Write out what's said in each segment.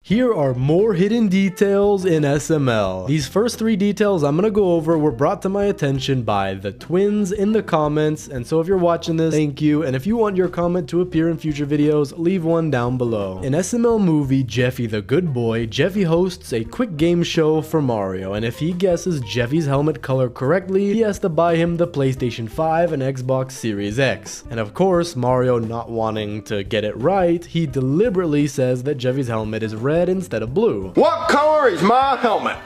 Here are more hidden details in SML. These first 3 details I'm gonna go over were brought to my attention by the twins in the comments, and so if you're watching this, thank you, and if you want your comment to appear in future videos, leave one down below. In SML movie Jeffy the Good Boy, Jeffy hosts a quick game show for Mario, and if he guesses Jeffy's helmet color correctly, he has to buy him the PlayStation 5 and Xbox Series X. And of course, Mario not wanting to get it right, he deliberately says that Jeffy's helmet is red instead of blue. What color is my helmet?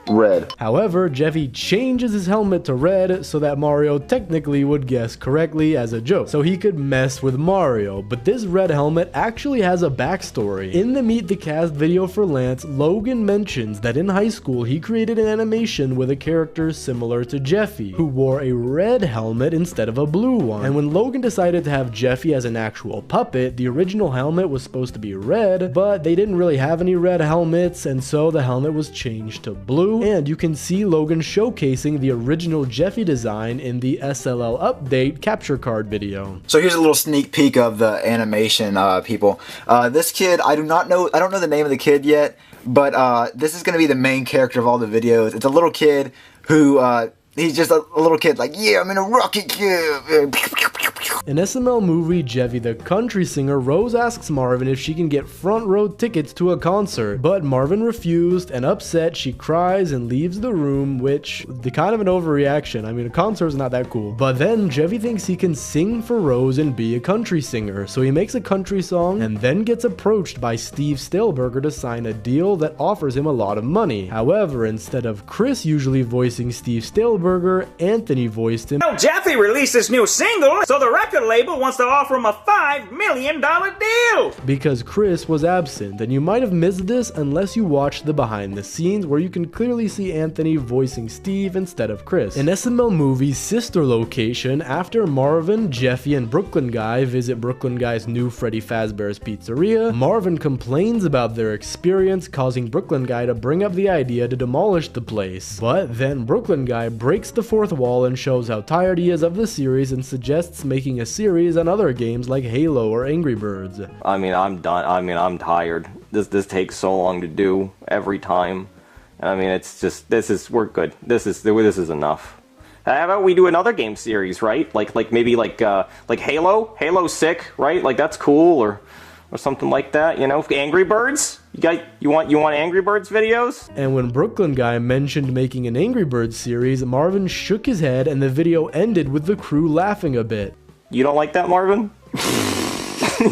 Red. However, Jeffy changes his helmet to red so that Mario technically would guess correctly as a joke, so he could mess with Mario. But this red helmet actually has a backstory. In the Meet the Cast video for Lance, Logan mentions that in high school he created an animation with a character similar to Jeffy, who wore a red helmet instead of a blue one. And when Logan decided to have Jeffy as an actual puppet, the original helmet was supposed to be red, but they didn't really have any red helmets, and so the helmet was changed to blue. And you can see Logan showcasing the original Jeffy design in the SLL update capture card video. So here's a little sneak peek of the animation, people. This kid, I don't know the name of the kid yet, but this is gonna be the main character of all the videos. It's a little kid who, he's just a little kid like, yeah, I'm in a rocket ship. In SML movie Jeffy the Country Singer, Rose asks Marvin if she can get front row tickets to a concert, but Marvin refused, and upset, she cries and leaves the room, which, the kind of an overreaction. I mean, a concert's not that cool. But then Jeffy thinks he can sing for Rose and be a country singer, so he makes a country song and then gets approached by Steve Staleberger to sign a deal that offers him a lot of money. However, instead of Chris usually voicing Steve Staleberger, Anthony voiced him. Well, Jeffy released this new single, so the record label wants to offer him a $5 million deal! Because Chris was absent, and you might have missed this unless you watched the behind the scenes where you can clearly see Anthony voicing Steve instead of Chris. In SML movie's sister location, after Marvin, Jeffy, and Brooklyn Guy visit Brooklyn Guy's new Freddy Fazbear's Pizzeria, Marvin complains about their experience, causing Brooklyn Guy to bring up the idea to demolish the place. But then Brooklyn Guy breaks the fourth wall and shows how tired he is of the series and suggests making a series on other games like Halo or Angry Birds. I mean, I'm done. I mean, I'm tired. This takes so long to do every time. I mean, it's just, we're good. This is enough. How about we do another game series, right? Like maybe like Halo? Halo's sick, right? Like that's cool, or something like that, you know? Angry Birds? You want Angry Birds videos? And when Brooklyn Guy mentioned making an Angry Birds series, Marvin shook his head and the video ended with the crew laughing a bit. You don't like that, Marvin?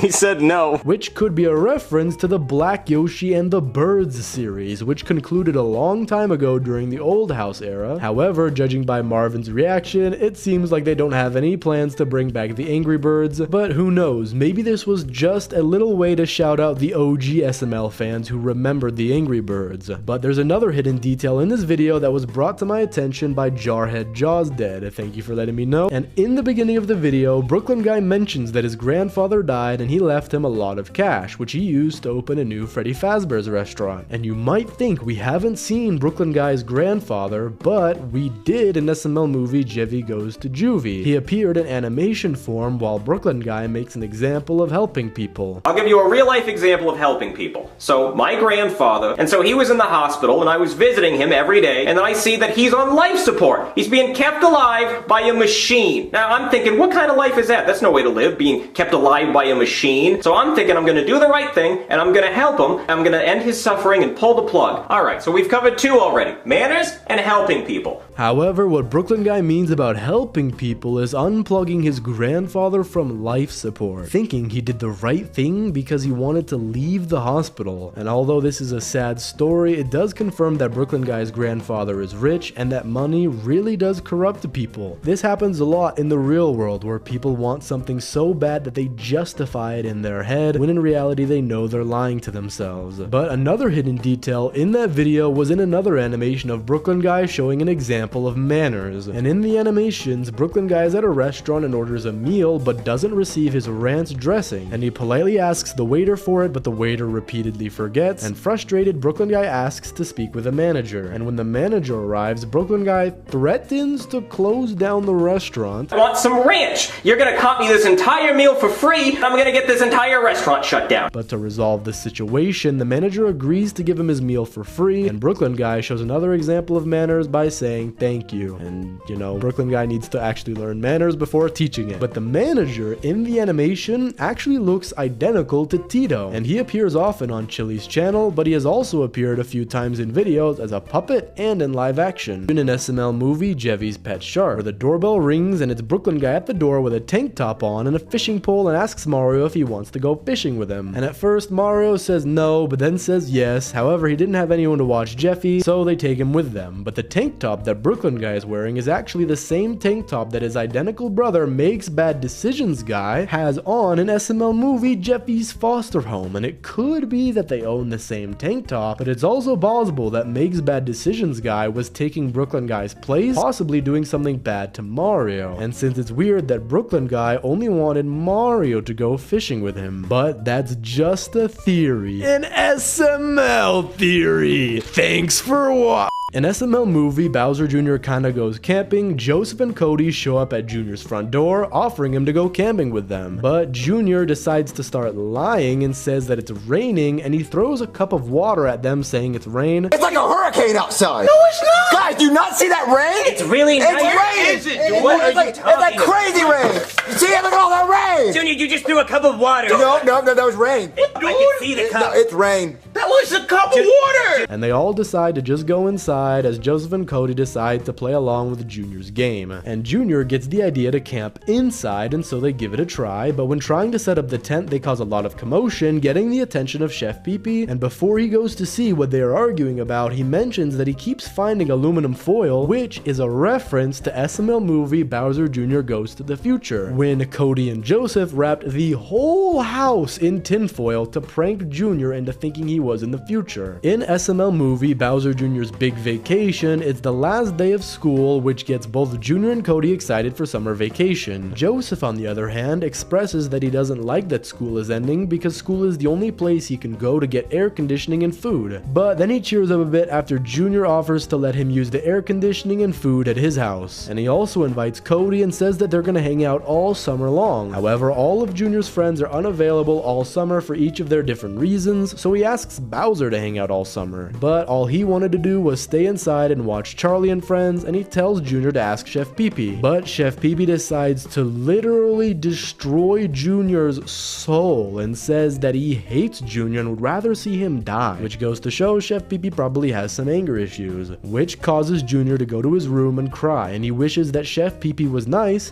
He said no. Which could be a reference to the Black Yoshi and the Birds series, which concluded a long time ago during the Old House era. However, judging by Marvin's reaction, it seems like they don't have any plans to bring back the Angry Birds, but who knows, maybe this was just a little way to shout out the OG SML fans who remembered the Angry Birds. But there's another hidden detail in this video that was brought to my attention by Jarhead Jaws Dead. Thank you for letting me know. And in the beginning of the video, Brooklyn Guy mentions that his grandfather died and he left him a lot of cash, which he used to open a new Freddy Fazbear's restaurant. And you might think we haven't seen Brooklyn Guy's grandfather, but we did in SML movie Jeffy Goes to Juvie. He appeared in animation form while Brooklyn Guy makes an example of helping people. I'll give you a real life example of helping people. So my grandfather, and so he was in the hospital and I was visiting him every day, and then I see that he's on life support. He's being kept alive by a machine. Now I'm thinking, what kind of life is that? That's no way to live, being kept alive by a machine. So I'm thinking I'm going to do the right thing and I'm going to help him. I'm going to end his suffering and pull the plug. Alright, so we've covered 2 already. Manners and helping people. However, what Brooklyn Guy means about helping people is unplugging his grandfather from life support, thinking he did the right thing because he wanted to leave the hospital. And although this is a sad story, it does confirm that Brooklyn Guy's grandfather is rich and that money really does corrupt people. This happens a lot in the real world where people want something so bad that they justify it in their head, when in reality they know they're lying to themselves. But another hidden detail in that video was in another animation of Brooklyn Guy showing an example of manners. And in the animations, Brooklyn Guy is at a restaurant and orders a meal but doesn't receive his ranch dressing, and he politely asks the waiter for it, but the waiter repeatedly forgets, and frustrated, Brooklyn Guy asks to speak with a manager. And when the manager arrives, Brooklyn Guy threatens to close down the restaurant. I want some ranch! You're gonna comp me this entire meal for free, and I'm gonna gonna get this entire restaurant shut down. But to resolve the situation, the manager agrees to give him his meal for free, and Brooklyn Guy shows another example of manners by saying thank you. And, you know, Brooklyn Guy needs to actually learn manners before teaching it. But the manager in the animation actually looks identical to Tito, and he appears often on Chili's channel, but he has also appeared a few times in videos as a puppet and in live action. In an SML movie, Jevy's Pet Shark, where the doorbell rings and it's Brooklyn Guy at the door with a tank top on and a fishing pole and asks Mario if he wants to go fishing with him. And at first Mario says no, but then says yes. However, he didn't have anyone to watch Jeffy, so they take him with them. But the tank top that Brooklyn Guy is wearing is actually the same tank top that his identical brother Makes Bad Decisions Guy has on in SML movie Jeffy's Foster Home. And it could be that they own the same tank top, but it's also possible that Makes Bad Decisions Guy was taking Brooklyn Guy's place, possibly doing something bad to Mario. And since it's weird that Brooklyn Guy only wanted Mario to go fishing with him, but that's just a theory. An SML theory. Thanks for watching. In SML movie, Bowser Jr. kinda goes camping. Joseph and Cody show up at Jr.'s front door, offering him to go camping with them. But Jr. decides to start lying and says that it's raining, and he throws a cup of water at them saying it's rain. It's like a hurricane outside. No, it's not. Guys, do you not see that rain? It's really It's nice. raining. is it? It's like crazy rain. You see, look at all that rain. Junior, you just threw a cup of water. No, that was rain. I can see the cup. No, it's rain. That was a cup of water. And they all decide to just go inside as Joseph and Cody decide to play along with Junior's game. And Junior gets the idea to camp inside, and so they give it a try, but when trying to set up the tent, they cause a lot of commotion, getting the attention of Chef Pee-Pee. And before he goes to see what they are arguing about, he mentions that he keeps finding aluminum foil, which is a reference to SML movie Bowser Jr. Goes to the Future, when Cody and Joseph wrapped the whole house in tinfoil to prank Junior into thinking he was in the future. In SML movie Bowser Jr.'s Big Vacation, it's the last day of school, which gets both Junior and Cody excited for summer vacation. Joseph, on the other hand, expresses that he doesn't like that school is ending because school is the only place he can go to get air conditioning and food. But then he cheers up a bit after Junior offers to let him use the air conditioning and food at his house. And he also invites Cody and says that they're gonna hang out all summer long. However, all of Junior's friends are unavailable all summer for each of their different reasons, so he asks Bowser to hang out all summer. But all he wanted to do was stay inside and watch Charlie and Friends, and he tells Junior to ask Chef Pee-Pee. But Chef Pee-Pee decides to literally destroy Junior's soul and says that he hates Junior and would rather see him die, which goes to show Chef Pee-Pee probably has some anger issues, which causes Junior to go to his room and cry, and he wishes that Chef Pee-Pee was nice.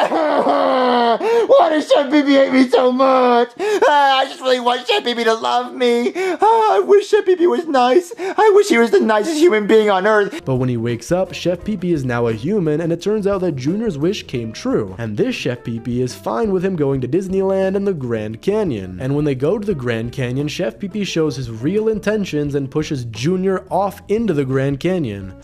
Why does Chef Pee-Pee hate me so much? I just really want Chef Pee-Pee to love me. I wish Chef Pee-Pee was nice. I wish he was the nicest human being on earth. But when he wakes up, Chef Pee-Pee is now a human, and it turns out that Junior's wish came true. And this Chef Pee-Pee is fine with him going to Disneyland and the Grand Canyon. And when they go to the Grand Canyon, Chef Pee-Pee shows his real intentions and pushes Junior off into the Grand Canyon.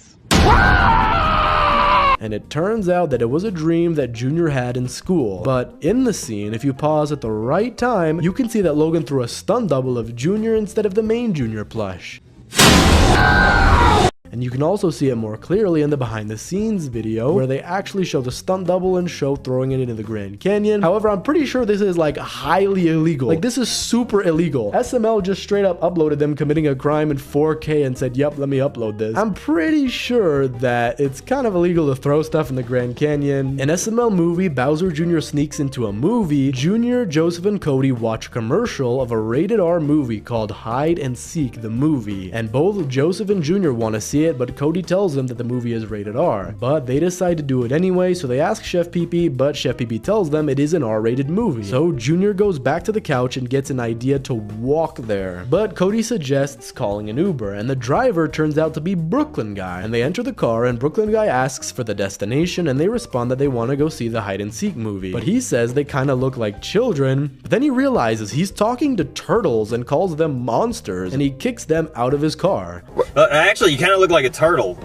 And it turns out that it was a dream that Junior had in school. But in the scene, if you pause at the right time, you can see that Logan threw a stunt double of Junior instead of the main Junior plush. And you can also see it more clearly in the behind the scenes video, where they actually show the stunt double and show throwing it into the Grand Canyon. However, I'm pretty sure this is like highly illegal. Like, this is super illegal. SML just straight up uploaded them committing a crime in 4K and said, yep, let me upload this. I'm pretty sure that it's kind of illegal to throw stuff in the Grand Canyon. In SML movie, Bowser Jr. sneaks into a movie. Junior, Joseph, and Cody watch a commercial of a rated R movie called Hide and Seek the Movie. And both Joseph and Junior want to see it, but Cody tells them that the movie is rated R. But they decide to do it anyway, so they ask Chef Pee-Pee, but Chef Pee-Pee tells them it is an R-rated movie. So Junior goes back to the couch and gets an idea to walk there. But Cody suggests calling an Uber, and the driver turns out to be Brooklyn Guy. And they enter the car, and Brooklyn Guy asks for the destination, and they respond that they want to go see the Hide and Seek movie. But he says they kind of look like children, but then he realizes he's talking to turtles and calls them monsters, and he kicks them out of his car. Actually, you kind of look like a turtle.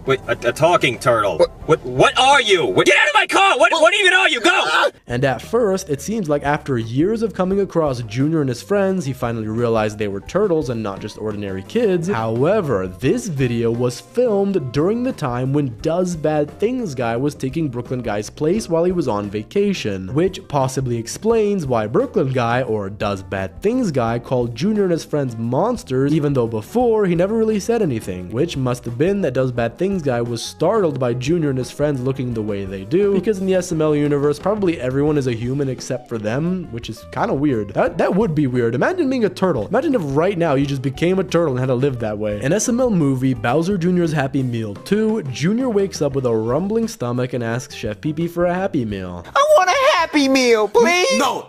Wait, a talking turtle. What are you? Get out of my car! What even are you? Go! And at first, it seems like after years of coming across Junior and his friends, he finally realized they were turtles and not just ordinary kids. However, this video was filmed during the time when Does Bad Things Guy was taking Brooklyn Guy's place while he was on vacation, which possibly explains why Brooklyn Guy, or Does Bad Things Guy, called Junior and his friends monsters, even though before he never really said anything, which must have been that Does Bad Things Guy was startled by Junior and his friends looking the way they do, because in the SML universe, probably everyone is a human except for them, which is kind of weird. That would be weird. Imagine being a turtle. Imagine if right now you just became a turtle and had to live that way. In SML movie Bowser Jr.'s Happy Meal 2, Junior wakes up with a rumbling stomach and asks Chef Pee Pee for a Happy Meal. I want a Happy Meal, please. No,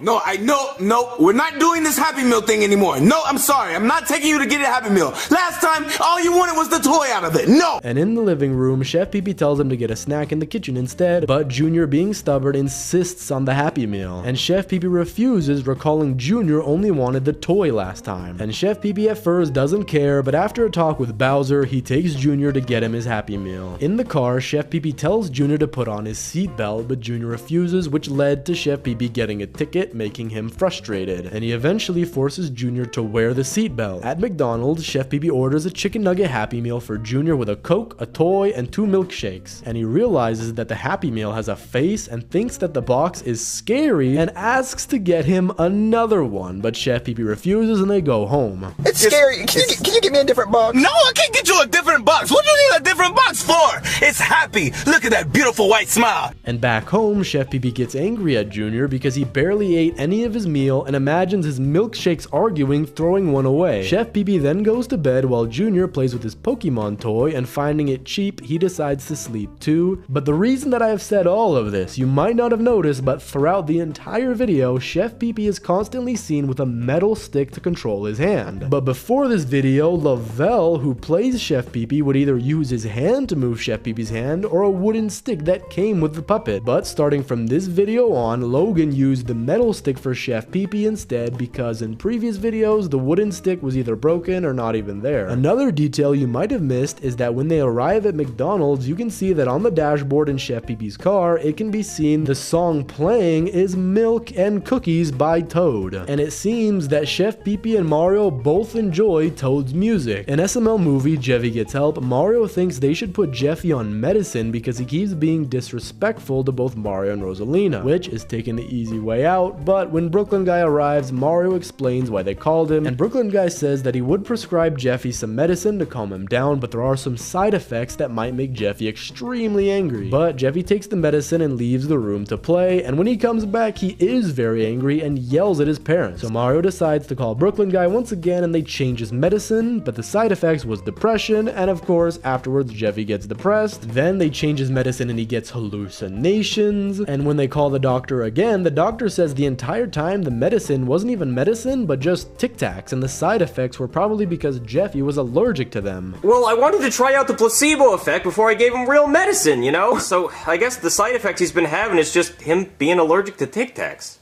we're not doing this Happy Meal thing anymore. No, I'm sorry. I'm not taking you to get a Happy Meal. Last time, all you wanted was the toy out of it. No. And in the living room, Chef Pee Pee tells him to get a snack in the kitchen instead, but Junior, being stubborn, insists on the Happy Meal. And Chef Pee Pee refuses, recalling Junior only wanted the toy last time. And Chef Pee Pee at first doesn't care, but after a talk with Bowser, he takes Junior to get him his Happy Meal. In the car, Chef Pee Pee tells Junior to put on his seatbelt, but Junior refuses, which led to Chef Pee Pee getting a ticket, making him frustrated. And he eventually forces Junior to wear the seatbelt. At McDonald's, Chef Pee Pee orders a chicken nugget Happy Meal for Junior with a Coke, a toy, and 2 milkshakes. And he realizes that the Happy Meal has a face and thinks that the box is scary and asks to get him another one, but Chef Pee Pee refuses and they go home. It's scary. Can you get me a different box? No, I can't get you a different box. What do you need a different box for? It's happy. Look at that beautiful white smile. And back home, Chef Pee Pee gets angry at Junior because he barely ate any of his meal and imagines his milkshakes arguing, throwing one away. Chef Pee Pee then goes to bed while Junior plays with his Pokemon toy, and finding it cheap, he decides to sleep too. But the reason that I have said all of this, you might not have noticed, but throughout the entire video, Chef Pee Pee is constantly seen with a metal stick to control his hand. But before this video, Lavelle, who plays Chef Pee Pee, would either use his hand to move Chef Pee Pee's hand or a wooden stick that came with the puppet. But starting from this video on, Logan used the metal stick for Chef Pee Pee instead, because in previous videos, the wooden stick was either broken or not even there. Another detail you might have missed is that when they arrive at McDonald's, you can see that on the dashboard in Chef Pee Pee's car, it can be seen the song playing is Milk and Cookies by Toad. And it seems that Chef Pee Pee and Mario both enjoy Toad's music. In SML movie Jeffy Gets Help, Mario thinks they should put Jeffy on medicine because he keeps being disrespectful to both Mario and Rosalina, which is taking the easy way out. But when Brooklyn Guy arrives, Mario explains why they called him, and Brooklyn Guy says that he would prescribe Jeffy some medicine to calm him down, but there are some side effects that might make Jeffy extremely angry. But Jeffy takes the medicine and leaves the room to play, and when he comes back, he is very angry and yells at his parents. So Mario decides to call Brooklyn Guy once again, and they change his medicine, but the side effects was depression, and of course afterwards Jeffy gets depressed. Then they change his medicine and he gets hallucinations, and when they call the doctor again, the doctor says the entire time the medicine wasn't even medicine but just Tic Tacs, and the side effects were probably because Jeffy was allergic to them. Well, I wanted to try out the placebo effect before I gave him real medicine, you know? So I guess the side effects he's been having is just him being allergic to Tic Tacs.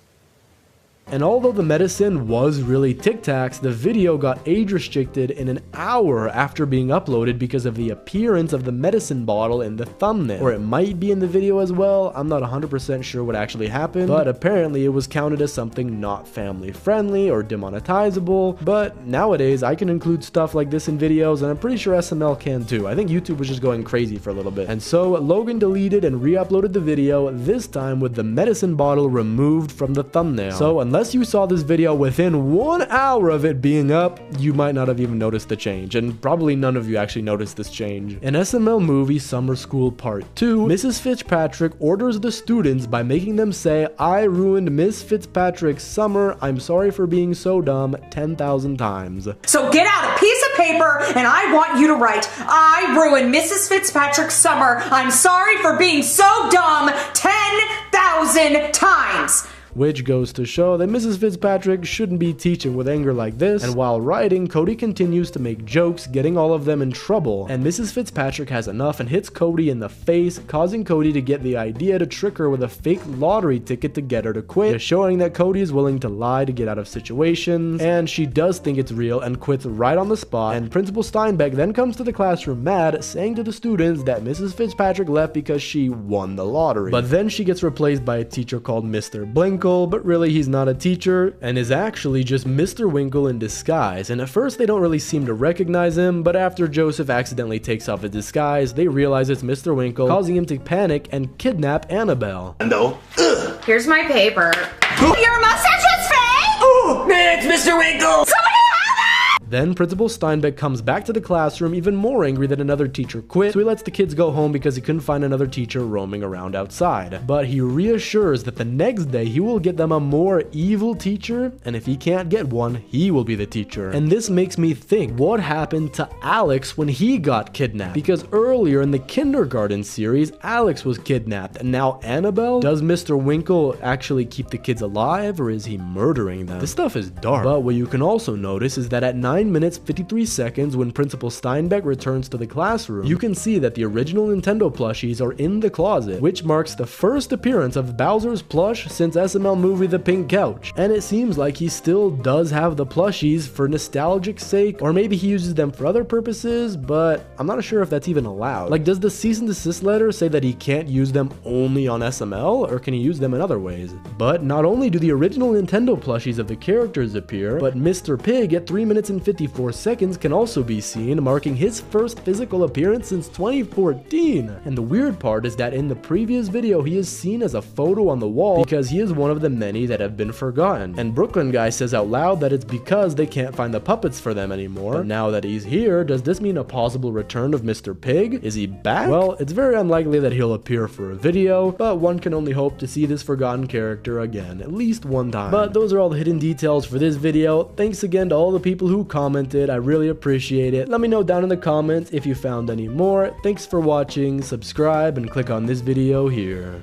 And although the medicine was really Tic Tacs, the video got age restricted in an hour after being uploaded because of the appearance of the medicine bottle in the thumbnail. Or it might be in the video as well, I'm not 100% sure what actually happened, but apparently it was counted as something not family friendly or demonetizable. But nowadays I can include stuff like this in videos, and I'm pretty sure SML can too. I think YouTube was just going crazy for a little bit. And so Logan deleted and re-uploaded the video, this time with the medicine bottle removed from the thumbnail. So unless you saw this video within 1 hour of it being up, you might not have even noticed the change, and probably none of you actually noticed this change. In SML movie Summer School Part 2, Mrs. Fitzpatrick orders the students by making them say, "I ruined Miss Fitzpatrick's summer, I'm sorry for being so dumb," 10,000 times. So get out a piece of paper and I want you to write, "I ruined Mrs. Fitzpatrick's summer, I'm sorry for being so dumb," 10,000 times. which goes to show that Mrs. Fitzpatrick shouldn't be teaching with anger like this. And while writing, Cody continues to make jokes, getting all of them in trouble, and Mrs. Fitzpatrick has enough and hits Cody in the face, causing Cody to get the idea to trick her with a fake lottery ticket to get her to quit, just showing that Cody is willing to lie to get out of situations, and she does think it's real and quits right on the spot. And Principal Steinbeck then comes to the classroom mad, saying to the students that Mrs. Fitzpatrick left because she won the lottery. But then she gets replaced by a teacher called Mr. Blinkle, but really he's not a teacher and is actually just Mr. Winkle in disguise. And at first they don't really seem to recognize him, but after Joseph accidentally takes off his disguise, they realize it's Mr. Winkle, causing him to panic and kidnap Annabelle. Here's my paper. Your mustache is fake! Oh, man, it's Mr. Winkle! Then Principal Steinbeck comes back to the classroom even more angry that another teacher quit, so he lets the kids go home because he couldn't find another teacher roaming around outside. But he reassures that the next day he will get them a more evil teacher, and if he can't get one, he will be the teacher. And this makes me think, what happened to Alex when he got kidnapped? Because earlier in the kindergarten series, Alex was kidnapped, and now Annabelle? Does Mr. Winkle actually keep the kids alive, or is he murdering them? This stuff is dark. But what you can also notice is that at 9 minutes 53 seconds when Principal Steinbeck returns to the classroom, you can see that the original Nintendo plushies are in the closet, which marks the first appearance of Bowser's plush since SML movie The Pink Couch. And it seems like he still does have the plushies for nostalgic sake, or maybe he uses them for other purposes, but I'm not sure if that's even allowed. Like, does the cease and desist letter say that he can't use them only on SML, or can he use them in other ways? But not only do the original Nintendo plushies of the characters appear, but Mr. Pig at 3 minutes and 54 seconds can also be seen, marking his first physical appearance since 2014. And the weird part is that in the previous video he is seen as a photo on the wall because he is one of the many that have been forgotten. And Brooklyn Guy says out loud that it's because they can't find the puppets for them anymore. But now that he's here, does this mean a possible return of Mr. Pig? Is he back? Well, it's very unlikely that he'll appear for a video, but one can only hope to see this forgotten character again, at least one time. But those are all the hidden details for this video. Thanks again to all the people who commented. I really appreciate it. Let me know down in the comments if you found any more. Thanks for watching, subscribe, and click on this video here.